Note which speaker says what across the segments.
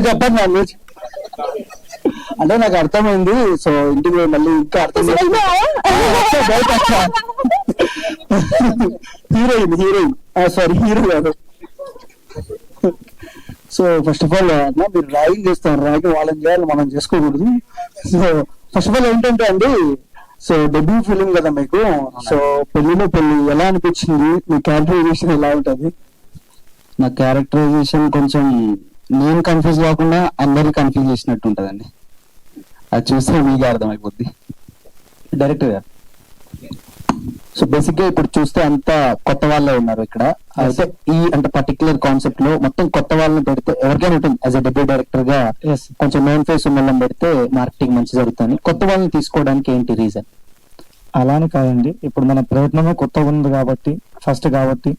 Speaker 1: చెప్పండి non veg అంటే నాకు అర్థమైంది. సో ఇంటికి మళ్ళీ ఇంకా అర్థం హీరోయిన్ సారీ హీరో కాదు. సో ఫస్ట్ ఆఫ్ ఆల్ మీరు ర్యాగింగ్ చేస్తారు, ర్యాగింగ్ వాళ్ళని చేయాలి, మనం చేసుకోకూడదు. సో ఫస్ట్ ఆఫ్ ఆల్ ఏంటంటే అండి, సో డెబ్యూ ఫిలిం కదా మీకు. సో పెళ్లిలో పెళ్లి ఎలా అనిపించింది? మీ క్యారెక్టరైజేషన్ ఎలా ఉంటది?
Speaker 2: నా క్యారెక్టరైజేషన్ కొంచెం నేను కన్ఫ్యూజ్ కాకుండా అందరికి కన్ఫ్యూజ్ చేసినట్టు ఉంటదండి. అది చూస్తే మీకే అర్థమైపోద్ది డైరెక్టర్ గారు. సో బేసిక్ గా ఇప్పుడు చూస్తే అంతా కొత్త వాళ్ళే ఉన్నారు ఇక్కడ. అయితే ఈ అంటే పర్టికులర్ కాన్సెప్ట్ లో మొత్తం కొత్త వాళ్ళని పెడితే ఎవరికైనా ఉంటుంది. యాజ్ అ డెబ్యూ డైరెక్టర్ గా కొంచెం మెయిన్ ఫేస్ ఉన్న వాళ్ళని పెడితే మార్కెటింగ్ మంచి జరుగుతుంది. కొత్త వాళ్ళని తీసుకోవడానికి ఏంటి రీజన్?
Speaker 3: అలానే కాదండి, ఇప్పుడు మన ప్రయత్నమే కొత్తగా ఉంది కాబట్టి, ఫస్ట్ కాబట్టి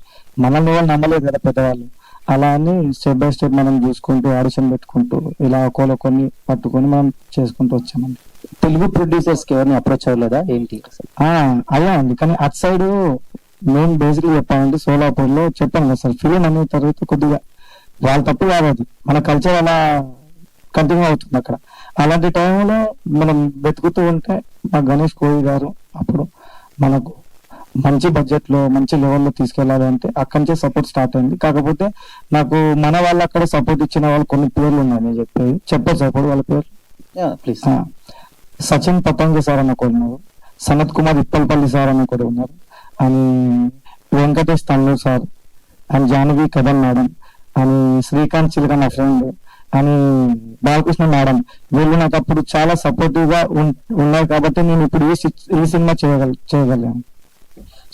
Speaker 3: మనల్ని వాళ్ళు నమ్మలేదు కదా పెద్దవాళ్ళు. అలా అని స్టెప్ బై స్టెప్ మనం చూసుకుంటూ ఆడిషన్ పెట్టుకుంటూ ఇలా కొన్ని పట్టుకొని మనం చేసుకుంటూ వచ్చామండి.
Speaker 2: తెలుగు ప్రొడ్యూసర్స్ కి ఎవరిని అప్రోచ్ అవ్వలేదా ఏంటి అసలు?
Speaker 3: అయ్యా అండి, కానీ అటు సైడ్ మెయిన్ బేసిక్ చెప్పాలంటే సోలాపూర్ లో చెప్పాను కదా సార్, ఫిలిం అనే తర్వాత కొద్దిగా వాళ్ళ తప్పు కావద్దు, మన కల్చర్ అలా కంటిన్యూ అవుతుంది అక్కడ. అలాంటి టైంలో మనం వెతుకుతూ ఉంటే మా గణేష్ కోవి గారు అప్పుడు మనకు మంచి బడ్జెట్ లో మంచి లెవెల్లో తీసుకెళ్లాలి అంటే అక్కడి నుంచే సపోర్ట్ స్టార్ట్ అయింది. కాకపోతే నాకు మన వాళ్ళు అక్కడ సపోర్ట్ ఇచ్చిన వాళ్ళు కొన్ని పేర్లు ఉన్నాయి చెప్పేది, చెప్పారు సపోర్ట్ వాళ్ళ పేరు
Speaker 2: ప్లీజ్.
Speaker 3: సచిన్ పతంగి సార్ అని ఒకరు ఉన్నారు, సనత్ కుమార్ ఇప్పల్పల్లి సార్ అని ఒకరు ఉన్నారు, అని వెంకటేష్ తన్నూర్ సార్, అని జానవి కదన్ మేడం, అని శ్రీకాంత్ చిలక నా ఫ్రెండ్, అని బాలకృష్ణ మేడం. వీళ్ళు నాకు అప్పుడు చాలా సపోర్టివ్ గా ఉన్నాయి కాబట్టి నేను ఇప్పుడు ఈ సినిమా చేయగలను.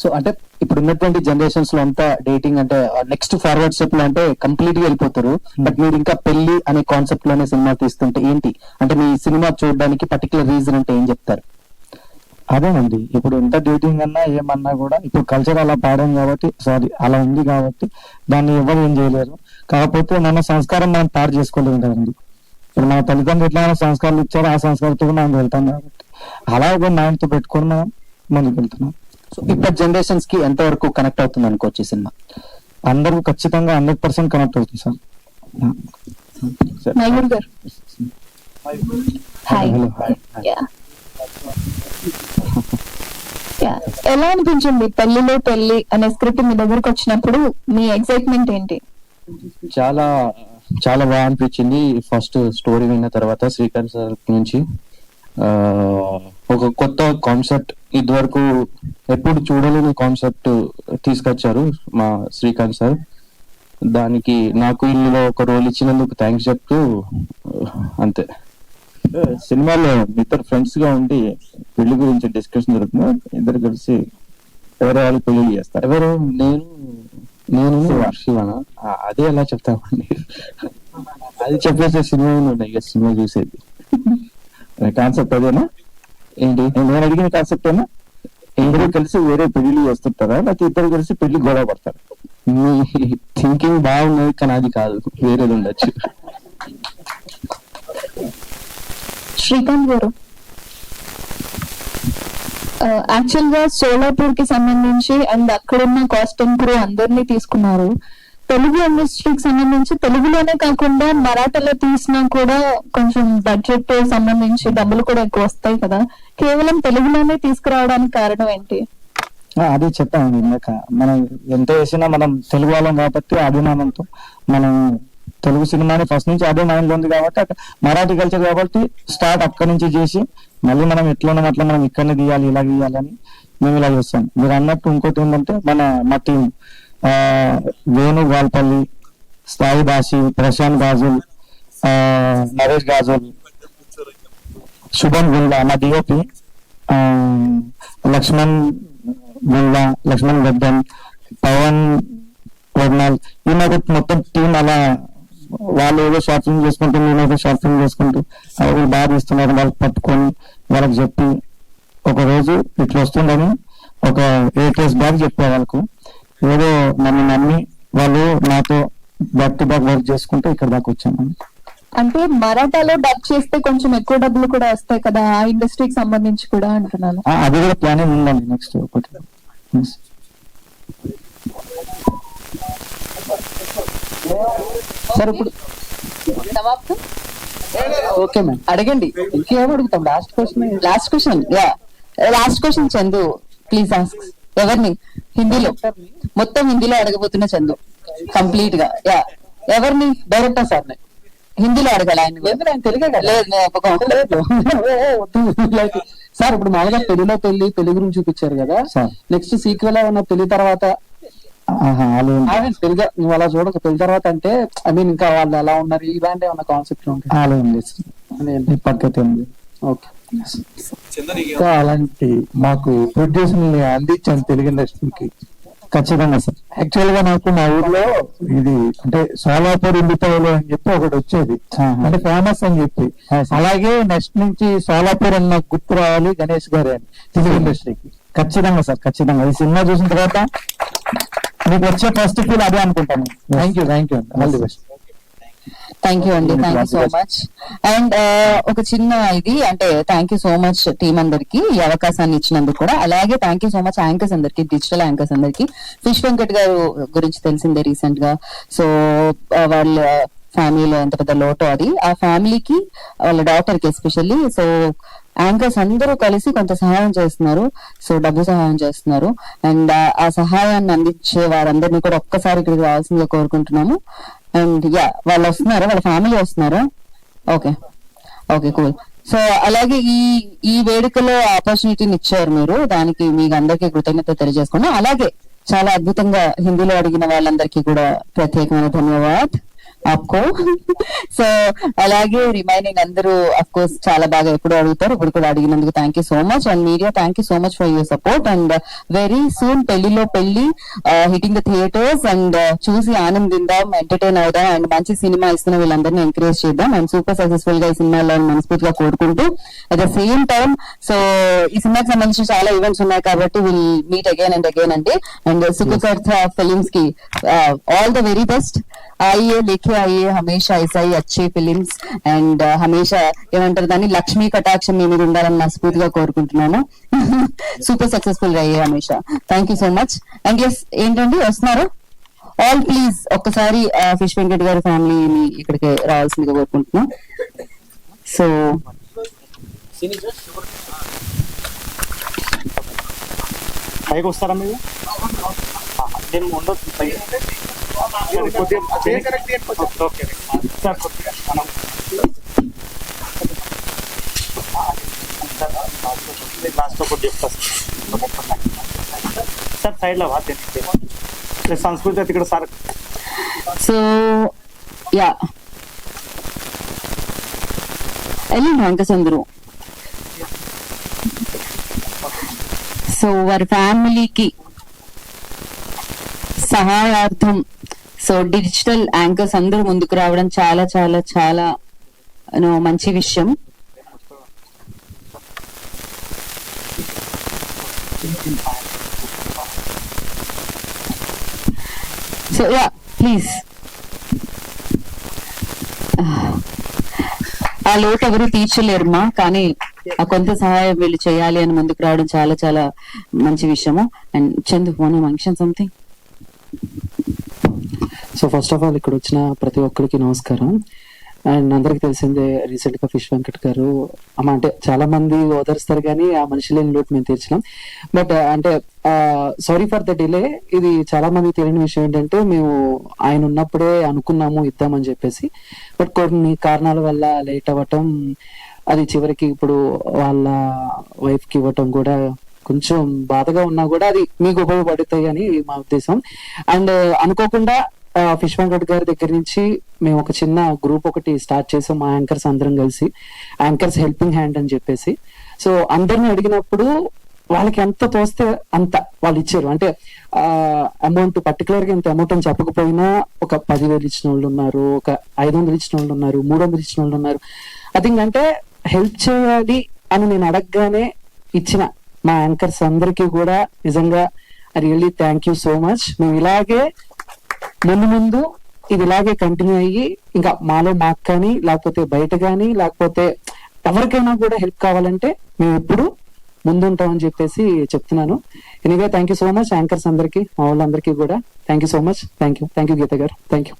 Speaker 2: సో అంటే ఇప్పుడు ఉన్నటువంటి జనరేషన్స్ లో అంతా డేటింగ్ అంటే నెక్స్ట్ ఫార్వర్డ్ స్టెప్ లో అంటే కంప్లీట్ గా వెళ్ళిపోతారు. బట్ మీరు ఇంకా పెళ్లి అనే కాన్సెప్ట్ లోనే సినిమా తీస్తుంటే ఏంటి అంటే మీ సినిమా చూడడానికి పర్టికులర్ రీజన్ అంటే ఏం చెప్తారు?
Speaker 3: అదేనండి, ఇప్పుడు ఎంత డేటింగ్ అన్నా ఏమన్నా కూడా ఇప్పుడు కల్చర్ అలా పాడాం కాబట్టి, సారీ అలా ఉంది కాబట్టి దాన్ని ఎవరు ఏం చేయలేరు. కాకపోతే మన సంస్కారం మనం పాడు చేసుకోలేము కదండి. ఇప్పుడు మన తల్లిదండ్రులు ఎట్లా సంస్కారాలు ఇచ్చారో ఆ సంస్కారంతో మనం వెళ్తాం కాబట్టి అలా ఒక మైండ్ తో పెట్టుకొని మనం ముందుకు వెళ్తున్నాం.
Speaker 2: సో ఇప్పటి జనరేషన్స్ కి ఎంత వరకు కనెక్ట్ అవుతుంది అనుకోవచ్చు ఈ సినిమా?
Speaker 3: అందరూ ఖచ్చితంగా 100% కనెక్ట్ అవుతుంది సార్.
Speaker 4: మయూర్ గారు హాయ్. ఎలా అనిపించింది పెళ్లిలో పెళ్లి అనే స్క్రిప్ట్ మీ దగ్గరకు వచ్చినప్పుడు మీ ఎక్సైట్మెంట్ ఏంటి?
Speaker 2: చాలా చాలా బాగా అనిపించింది. ఫస్ట్ స్టోరీ విన్న తర్వాత శ్రీకాంత్ సార్ నుంచి ఒక కొత్త కాన్సెప్ట్, ఇదివరకు ఎప్పుడు చూడలేని కాన్సెప్ట్ తీసుకొచ్చారు మా శ్రీకాంత్ సార్. దానికి నాకు ఇందులో ఒక రోల్ ఇచ్చినందుకు థ్యాంక్స్ చెప్తూ అంతే.
Speaker 5: సినిమాలో ఇద్దరు ఫ్రెండ్స్ గా ఉండి పెళ్లి గురించి డిస్కషన్ జరుగుతుంది, ఇద్దరు కలిసి ఎవరు వాళ్ళు పెళ్లి చేస్తారు.
Speaker 2: ఎవరు? నేను శివనా? అదే ఎలా చెప్తామండి,
Speaker 5: అది చెప్పేసే సినిమా ఉన్నాయి, సినిమా చూసేది. కాన్సెప్ట్ అదేనా ఏంటి? నేను అడిగిన కాన్సెప్ట్ ఏనా? ఇద్దరు కలిసి వేరే పెళ్లి చేస్తుంటారా, లేకపోతే ఇద్దరు కలిసి పెళ్లి గొడవ పడతారా?
Speaker 2: మీ థింకింగ్ బాగున్నది కానీ అది కాదు, వేరేది ఉండొచ్చు.
Speaker 4: శ్రీకాంత్ గారు, యాక్చువల్ గా సోలాపూర్ కి సంబంధించి అండ్ అక్కడున్న కాస్ట్యూమ్ క్రూ అందరినీ తీసుకున్నారు. తెలుగు ఇండస్ట్రీకి సంబంధించి తెలుగులోనే కాకుండా మరాఠాలో తీసినా కూడా కొంచెం బడ్జెట్ సంబంధించి డబ్బులు కూడా ఎక్కువ వస్తాయి కదా, కేవలం తెలుగులోనే తీసుకురావడానికి కారణం ఏంటి?
Speaker 3: అది చెప్పాను ఇందాక, మనం ఎంత వేసినా మనం తెలుగు వాళ్ళం కాబట్టి అభిమానంతో మనం తెలుగు సినిమాని ఫస్ట్ నుంచి అదే మైండ్ లో ఉంది కాబట్టి మరాఠీ కల్చర్ కాబట్టి స్టార్ట్ అక్కడి నుంచి చేసి మళ్ళీ మనం ఎట్లా ఉన్నాం అట్లా మనం ఇక్కడనే తీయాలి ఇలా తీయాలని మేము ఇలా చేస్తాం. మీరు అన్నట్టు ఇంకోటి ఏంటంటే మా టీం వేణు వాల్పల్లి, స్థాయి దాసి, ప్రశాంత్ గాజుల్, నరేష్ గాజుల్, శుభం గుండ్లా, మా డిఓపి లక్ష్మణ్ గుండ్లా, లక్ష్మణ్ గడ్డన్, పవన్ వర్ణాల్, ఈ మొత్తం టీం అలా వాళ్ళు ఏదో షార్ట్ ఫిల్మ్ చేసుకుంటూ నేనేదో షార్ట్ ఫిల్మ్ చేసుకుంటూ అవి బాగా తీస్తున్నారు వాళ్ళకి పట్టుకొని వాళ్ళకి చెప్పి ఒక రోజు ఇట్లా వస్తుందని ఒక 8 days బ్యాక్ చెప్పే వాళ్ళకు ఏదో నన్ను నమ్మి వాళ్ళు నాతో బ్యాక్ టు బ్యాక్ వర్క్ చేసుకుంటూ ఇక్కడ దాకా వచ్చాను.
Speaker 4: అంటే మరాఠాలో డబ్ చేస్తే కొంచెం ఎక్కువ డబ్బులు కూడా వస్తాయి కదా, ఆ ఇండస్ట్రీకి సంబంధించి కూడా అంటున్నాను.
Speaker 3: అది కూడా ప్లానింగ్ ఉందండి నెక్స్ట్ ఒకటి.
Speaker 2: సార్ ఇప్పుడు
Speaker 6: సమాప్తం.
Speaker 2: ఓకే మ్యామ్, అడగండి, ఇంకేం అడుగుతాం? Last question
Speaker 6: last question Chandu, please ask. ఎవరిని? హిందీలో, మొత్తం హిందీలో అడగబోతున్న చందు, కంప్లీట్ గా. యా, ఎవరిని?
Speaker 2: డైరెక్టర్ సార్
Speaker 6: హిందీలో అడగాలి ఆయన.
Speaker 2: ఆయన తెలుగే కదా.
Speaker 6: లేదు, నేను ఒప్పుకోను.
Speaker 2: సార్ ఇప్పుడు మామూలుగా పెళ్లి గురించి చూపించారు కదా
Speaker 3: సార్.
Speaker 2: నెక్స్ట్ సీక్వెల్ ఉన్న పెళ్లి తర్వాత పెళ్లిగా నువ్వు అలా చూడక, పెళ్లి తర్వాత అంటే ఐ మీన్ ఇంకా వాళ్ళు ఎలా ఉన్నారు ఇలాంటి ఏమన్నా కాన్సెప్ట్ ఉంటాయి?
Speaker 3: పద్ధతి ఉంది.
Speaker 2: ఓకే,
Speaker 5: ఇంకా అలాంటి మాకు ప్రొడ్యూసర్ అందించాను తెలుగు ఇండస్ట్రీకి.
Speaker 3: ఖచ్చితంగా సార్.
Speaker 5: యాక్చువల్ గా నాకు మా ఊర్లో ఇది అంటే సోలాపూర్ ఉల్లిపాయలు అని చెప్పి ఒకటి వచ్చేది, అంటే ఫేమస్ అని చెప్పి. అలాగే నెక్స్ట్ నుంచి సోలాపూర్ అని నాకు గుర్తు రావాలి గణేష్ గారు అని తెలుగు ఇండస్ట్రీకి.
Speaker 3: ఖచ్చితంగా సార్, ఖచ్చితంగా. ఈ సినిమా చూసిన తర్వాత మీకు వచ్చే ఫస్ట్ ఫీల్ అదే అనుకుంటాను.
Speaker 5: Thank you all the best.
Speaker 6: Thank you అండి, thank you so much. And ఒక చిన్న ఇది అంటే thank you so much team అందరికి ఈ అవకాశాన్ని ఇచ్చినందుకు కూడా. అలాగే థ్యాంక్ యూ సో మచ్ యాంకర్స్ అందరికి, డిజిటల్ యాంకర్స్ అందరికి. ఫిష్ వెంకట్ గారు గురించి తెలిసిందే రీసెంట్ గా. సో వాళ్ళ ఫ్యామిలీలో ఎంత పెద్ద లోటో అది, ఆ ఫ్యామిలీకి వాళ్ళ డాటర్ కి ఎస్పెషల్లీ. సో యాంకర్స్ అందరూ కలిసి కొంత సహాయం చేస్తున్నారు, సో డబ్బు సహాయం చేస్తున్నారు. అండ్ ఆ సహాయాన్ని అందించే వారందరినీ కూడా ఒక్కసారి ఇక్కడికి రావాల్సిందిగా కోరుకుంటున్నాము. అండ్ యా, వాళ్ళు వస్తున్నారు, వాళ్ళ ఫ్యామిలీ వస్తున్నారు. Okay cool. సో అలాగే ఈ వేడుకలో ఆపర్చునిటీని ఇచ్చారు మీరు, దానికి మీకు అందరికీ కృతజ్ఞత తెలియజేసుకున్నాం. అలాగే చాలా అద్భుతంగా హిందీలో అడిగిన వాళ్ళందరికీ కూడా ప్రత్యేకమైన ధన్యవాదాలు ఆప్కో. సో అలాగే రిమైనింగ్ అందరూ అఫ్ కోర్స్ చాలా బాగా ఎప్పుడు అడుగుతారు, ఇప్పుడు కూడా అడిగినందుకు thank you so much. And media thank you so much for your support. And very soon పెళ్లిలో పెళ్లి హిట్టింగ్ ద థియేటర్స్. అండ్ చూసి ఆనందిద్దాం, ఎంటర్టైన్ అవుదాం, అండ్ మంచి సినిమా ఇస్తున్న వీళ్ళందరినీ ఎంకరేజ్ చేద్దాం. అండ్ సూపర్ సక్సెస్ఫుల్ గా ఈ సినిమాలో మనస్ఫూర్తిగా కోరుకుంటూ at the same time so ఈ సినిమాకి సంబంధించి చాలా ఈవెంట్స్ ఉన్నాయి కాబట్టి will meet again and again అండి. అండ్ సుఖకర్త ఫిలిమ్స్ కి ఆల్ ద వెరీ బెస్ట్. आइए लेके आइए हमेशा ऐसा ही अच्छे फिल्म्स అండ్ హమేషా ఏమంటారు దాన్ని లక్ష్మీ కటాక్షం మీ మీద ఉండాలని మనస్ఫూర్తిగా కోరుకుంటున్నాను. సూపర్ సక్సెస్ఫుల్ అయ్యే హమేషా. Thank you so much. And yes ఏంటండి వస్తున్నారు ఆల్ ప్లీజ్ ఒక్కసారి ఫిష్ వెంకట్ గారి ఫ్యామిలీని ఇక్కడికి రావాల్సిందిగా కోరుకుంటున్నాం. సో
Speaker 3: పైకి వస్తారా మీరు? నేను ఉండొచ్చు పైకి. సార్ కొద్దిగా మనం లాస్ట్ ఒకటి చెప్తా సార్. సైడ్ లో సంస్కృతి ఇక్కడ సార్.
Speaker 6: సో యా వెళ్ళండి యాంకర్స్ అందరూ. సో వారి ఫ్యామిలీకి సహాయార్థం సో డిజిటల్ యాంకర్స్ అందరూ ముందుకు రావడం చాలా చాలా చాలా మంచి విషయం. సో యా ప్లీజ్ ఆ లోటు ఎవరు తీర్చలేరుమా, కానీ ఆ కొంత సహాయం వీళ్ళు చేయాలి అని ముందుకు రావడం చాలా చాలా మంచి విషయము. And Chandu want to mention something?
Speaker 2: So first of all ఇక్కడ వచ్చిన ప్రతి ఒక్కరికి నమస్కారం. అండ్ అందరికి తెలిసిందే రీసెంట్ గా ఫిష్ వెంకట్ గారు అంటే చాలా మంది ఓదరుస్తారు కానీ ఆ మనిషి లేని లోటు మేము తీర్చినాం. బట్ అంటే సారీ ఫర్ ద డిలే. ఇది చాలా మంది తెలియని విషయం ఏంటంటే మేము ఆయన ఉన్నప్పుడే అనుకున్నాము ఇద్దామని చెప్పేసి, బట్ కొన్ని కారణాల వల్ల లేట్ అవ్వటం, అది చివరికి ఇప్పుడు వాళ్ళ వైఫ్ కి ఇవ్వటం కూడా కొంచెం బాధగా ఉన్నా కూడా అది మీకు ఉపయోగపడుతాయి అని మా ఉద్దేశం. అండ్ అనుకోకుండా ఫిష్ వెంకట్ గారి దగ్గర నుంచి మేము ఒక చిన్న గ్రూప్ ఒకటి స్టార్ట్ చేసాం, మా యాంకర్స్ అందరం కలిసి, యాంకర్స్ హెల్పింగ్ హ్యాండ్ అని చెప్పేసి. సో అందరిని అడిగినప్పుడు వాళ్ళకి ఎంత తోస్తే అంత వాళ్ళు ఇచ్చారు. అంటే అమౌంట్ పర్టికులర్ గా ఇంత అమౌంట్ అని చెప్పకపోయినా ఒక 10,000 ఇచ్చిన వాళ్ళు ఉన్నారు, ఒక 500 ఇచ్చిన వాళ్ళు ఉన్నారు, 300 ఇచ్చిన వాళ్ళు ఉన్నారు. అది అంటే హెల్ప్ చేయాలి అని నేను అడగగానే ఇచ్చిన మా యాంకర్స్ అందరికీ కూడా నిజంగా really thank you so much. మేము ఇలాగే ముందు ఇది ఇలాగే కంటిన్యూ అయ్యి ఇంకా మాలో మాకు కానీ లేకపోతే బయట కానీ లేకపోతే ఎవరికైనా కూడా హెల్ప్ కావాలంటే మేము ఎప్పుడు
Speaker 7: ముందుంటామని చెప్పేసి చెప్తున్నాను. Anyway thank you so much anchors అందరికి, మా వాళ్ళందరికీ కూడా thank you so much. Thank you Geetha garu, thank you.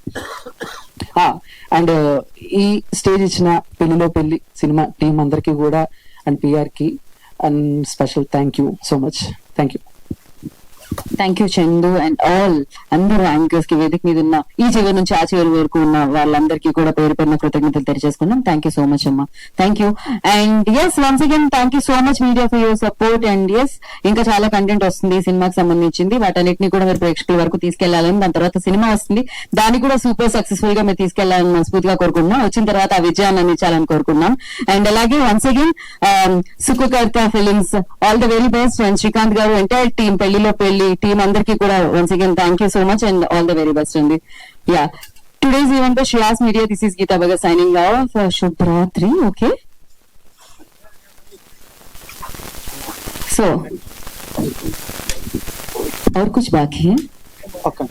Speaker 7: And ఈ స్టేజ్ ఇచ్చిన పెళ్లిలో పెళ్లి సినిమా టీం అందరికీ కూడా అండ్ పిఆర్ కి and special thank you so much. Thank you.
Speaker 6: Thank you Chandu and all అందరూ యాంకర్స్ కి వేదిక మీద ఉన్న ఈ చివరి నుంచి ఆ చివరి వరకు ఉన్న వాళ్ళందరికీ కూడా పేరు పేరున కృతజ్ఞతలు తెలియజేసుకున్నాం. థ్యాంక్ యూ సో మచ్ అమ్మా, thank you. And as once again thank you so much media for your support. And as ఇంకా చాలా కంటెంట్ వస్తుంది ఈ సినిమాకి సంబంధించింది, వాటన్నిటిని కూడా మీరు ప్రేక్షకుల వరకు తీసుకెళ్లాలని, దాని తర్వాత సినిమా వస్తుంది దాన్ని కూడా సూపర్ సక్సెస్ఫుల్ గా మీరు తీసుకెళ్లాలని మనస్ఫూర్తిగా కోరుకుంటున్నాం. వచ్చిన తర్వాత ఆ విజయాన్ని అందించాలని కోరుకున్నాం. అండ్ అలాగే once again Sukhakarta films all the very best and Srikanth garu entire team Pellilo Pelli team అందరికీ కూడా once again thank you so much and all the very best అండి. Yeah today's event by Shreyas media, this is Geetha Bhagat signing off. శుభరాత్రి. Okay so और कुछ बाकी है? Okay.